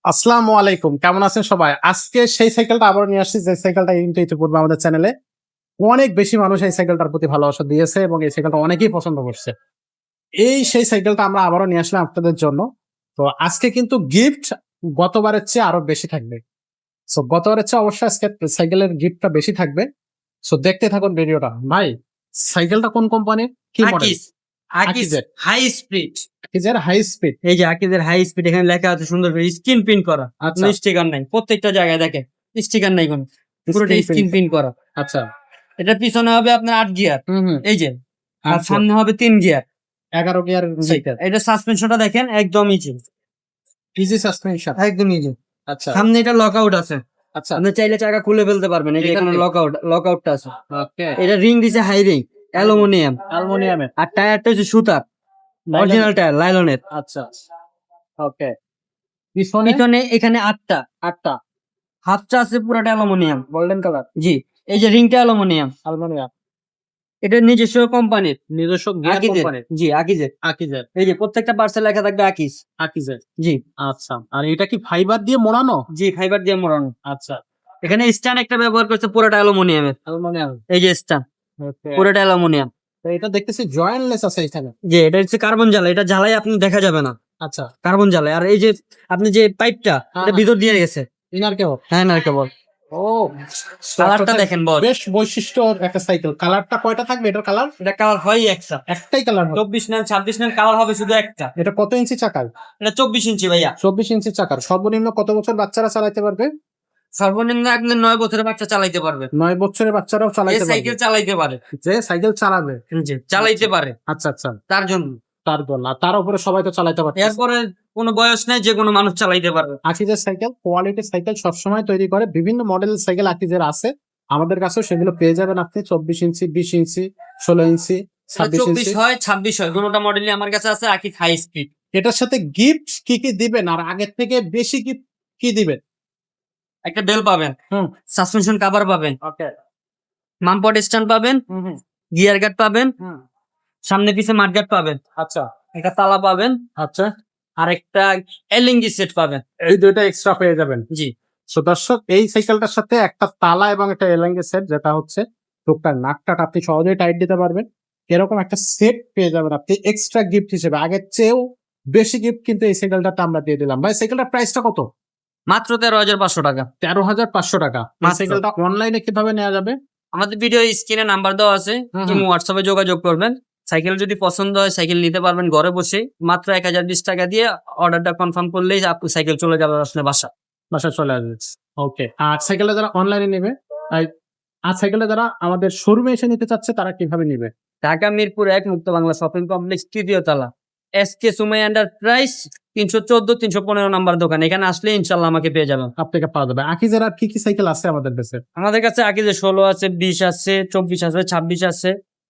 আসসালামু আলাইকুম, কেমন আছেন সবাই? আজকে সেই সাইকেলটা আবার নিয়ে আসছি, যে সাইকেলটা কিন্তু ইতিপূর্বে আমাদের চ্যানেলে অনেক বেশি মানুষ এই সাইকেলটার প্রতি ভালোবাসা দিয়েছে এবং এই সাইকেলটা অনেকেই পছন্দ করছে। সেই সাইকেলটা আমরা আবারও নিয়ে আসলাম আপনাদের জন্য। তো আজকে কিন্তু গিফট গতবারের চেয়ে আরো বেশি থাকবে। সো গতবারের চেয়ে অবশ্যই আজকে সাইকেলের গিফটটা বেশি থাকবে। সো দেখতে থাকুন ভিডিওটা। ভাই, সাইকেলটা কোন কোম্পানির, কি মডেল? আকিস আকিস আকিজের। High speed. আকিজের হাই স্পিড। এই যে আকিজের হাই স্পিড, এখানে লেখা আছে সুন্দর করে স্ক্রিন প্রিন্ট করা। আচ্ছা। স্টিকার নাই, প্রত্যেকটা জায়গায় দেখেন স্টিকার নাই কোনো, পুরোটা Screen স্ক্রিন print। প্রিন্ট করা। আচ্ছা। এটা পিছনে হবে আপনার 8 গিয়ার, হুম। এই যে, আর আচ্ছা। সামনে হবে 3 গিয়ার। 11 gear cycle. এটা সাসপেনশনটা দেখেন একদম ইজি, ইজি সাসপেনশন। একদম ইজি। আচ্ছা। সামনে এটা লকআউট আছে, আচ্ছা। আপনি চাইলে চাকা খুলে ফেলতে পারবেন। এই যে এখানে লকআউটটা আছে। ওকে। এটা রিং দিছে হাই রিং, অ্যালুমিনিয়াম, অ্যালুমিনিয়ামের। আর টায়ারটা হচ্ছে সুতার, অরিজিনাল টায়ার লাইলনের। আচ্ছা। ওকে। পিছনে পিছনে এখানে 8টা, 8টা হাতটা আছে পুরাটা অ্যালুমিনিয়াম। Golden colour. জি, এই যে রিংটা অ্যালুমিনিয়াম, অ্যালুমিনিয়াম। এটা নিজস্ব কোম্পানির, নিজস্ব গিয়ার আকিজের। কোম্পানির। জি, আকিজের। আকিজের। এই যে প্রত্যেকটা পার্সেল লেখা থাকবে আকিজ। আকিজের। জি আচ্ছা। আর এটা কি ফাইবার দিয়ে মোড়ানো? জি, ফাইবার দিয়ে মোড়ানো। আচ্ছা। এখানে স্ট্যান্ড একটা ব্যবহার করছে পুরোটা অ্যালুমিনিয়ামের। অ্যালুমিনিয়াম। এই যে স্ট্যান্ড ওকে। পুরোটা অ্যালুমিনিয়াম। তো এটা দেখতেছি জয়েন্টলেস আছে এখানে। যে এটা হচ্ছে কার্বন জ্বালা, এটা জ্বালাই আপনি দেখা যাবে না, আচ্ছা। কার্বন জ্বালায়। আর এই যে আপনি যে পাইপটা, হ্যাঁ, এটা ভিতর দিয়ে গেছে। ইনার কেবল। হ্যাঁ না কেবল। ও, কালারটা দেখেন বস, বেশ বৈশিষ্ট্য একটা সাইকেল। কালারটা কয়টা থাকবে এটার কালার? এটা কালার হয় একটা, একটাই কালার হবে। 24 নেন 26 নেন, কালার হবে শুধু একটা। এটা কত ইঞ্চি চাকার? এটা 24 ইঞ্চি ভাইয়া। 24 ইঞ্চি চাকার। সর্বনিম্ন কত বছর বাচ্চারা চালাতে পারবে? সর্বনিম্ন একদিন 9 বছরের বাচ্চা চালাইতে পারবে। 9 বছরের বাচ্চারাও এই চালাতে পারবে। সাইকেল চালাইতে পারে, যে সাইকেল চালাবে। জি চালাইতে পারে, আচ্ছা আচ্ছা। তার জন্য। তার জন্য। আর তার উপরে সবাই তো চালাতে পারছে। এরপরে কোনো বয়স নেই, যে কোনো মানুষ চালাইতে পারবে। আকিজের সাইকেল কোয়ালিটি সাইকেল সবসময় তৈরি করে। বিভিন্ন মডেলের সাইকেল আকিজের আছে, আমাদের কাছেও সেগুলো পেয়ে যাবেন আপনি। 24 ইঞ্চি, 20 ইঞ্চি, 16 ইঞ্চি, 26 24 ইঞ্চি। হয় 26 হয়, দুটোটা মডেলই আমার কাছে আছে। Akij high speed. এটার সাথে গিফট কি কি দিবেন, আর আগের থেকে বেশি গিফট কি দিবেন? একটা বেল পাবেন, হুম। সাসপেনশন কভার পাবেন, ওকে। মামপট স্ট্যান্ড পাবেন, হুম। গিয়ার গার্ড পাবেন, হুম। সামনে পিছে মাড গার্ড পাবেন, আচ্ছা একটা তালা পাবেন, আচ্ছা। আর একটা এলএনজি সেট পাবেন। এই দুইটা এক্সট্রা পেয়ে যাবেন। জি সো দর্শক, এই সাইকেলটার সাথে একটা তালা এবং একটা এলাঙ্গে সেট, যেটা হচ্ছে টুকটাক নাটটা আপনি সহজেই টাইট দিতে পারবেন। এরকম একটা সেট পেয়ে যাবেন আপনি এক্সট্রা গিফট হিসেবে। আগের চেয়েও বেশি গিফট কিন্তু এই সাইকেলটাতে আমরা দিয়ে দিলাম। ভাই, সাইকেলটার প্রাইসটা কত? মাত্র 13,500 টাকা। 13,500 টাকা। এই মাত্র। সাইকেলটা অনলাইনে কিভাবে নেওয়া যাবে? আমাদের ভিডিও স্ক্রিনে নাম্বার দেওয়া আছে, হুম, তুমি হোয়াটসঅ্যাপে যোগাযোগ করবেন। সাইকেল যদি পছন্দ হয় সাইকেল নিতে পারবেন ঘরে বসে, মাত্র 1020 টাকা দিয়ে অর্ডারটা কনফার্ম করলেই আপনি সাইকেল চলে যাবে আপনার বাসা। বাসায় চলে আসবে। ওকে। আর সাইকেলটা যারা অনলাইনে নেবে, আই- আর সাইকেলটা যারা আমাদের শোরুমে এসে নিতে চাচ্ছে, তারা কিভাবে নিবে? ঢাকা মিরপুর 1 মুক্ত বাংলা শপিং কমপ্লেক্স, তৃতীয় তলা, এসকে সুমাই এন্টারপ্রাইজ, 314 315 নাম্বার দোকান। এখানে আসলে ইনশাল্লাহ আমাকে পেয়ে যাবেন। আপনাকে পাওয়া যাবে। আকিজের আর কি কি সাইকেল আছে আমাদের কাছে? আমাদের কাছে আকিজের 16 আছে, 20 আছে, 24 আছে, 26 আছে।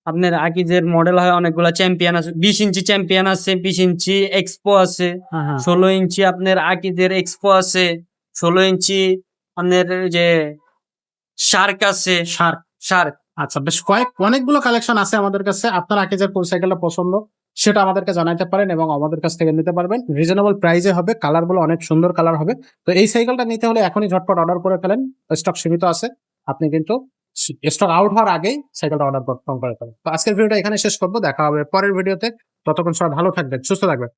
আপনার আকিজের মডেল হয় অনেকগুলা। চ্যাম্পিয়ন আছে, 20 ইঞ্চি চ্যাম্পিয়ন আছে, 20 ইঞ্চি এক্সপো আছে, হ্যাঁ হ্যাঁ। 16 ইঞ্চি আপনার আকিজের এক্সপো আছে, 16 ইঞ্চি আপনার যে শার্ক আছে, শার্ক। শার্ক। আচ্ছা, বেশ অনেকগুলো কালেকশন আছে আমাদের কাছে। আপনার আকিজের কোন সাইকেলটা পছন্দ সেটা আমাদেরকে জানাতে পারেন এবং আমাদের কাছ থেকে নিতে পারবেন। রিজনেবল প্রাইসে হবে, কালার গুলো অনেক সুন্দর কালার হবে। তো এই সাইকেলটা নিতে হলে এখনই ঝটপট অর্ডার করে ফেলেন, স্টক সীমিত আছে। আপনি কিন্তু স্টক আউট হওয়ার আগেই সাইকেলটা অর্ডার করে ফেলেন। তো আজকের ভিডিওটা এখানে শেষ করবো, দেখা হবে পরের ভিডিওতে। ততক্ষণ সবাই ভালো থাকবেন, সুস্থ থাকবেন।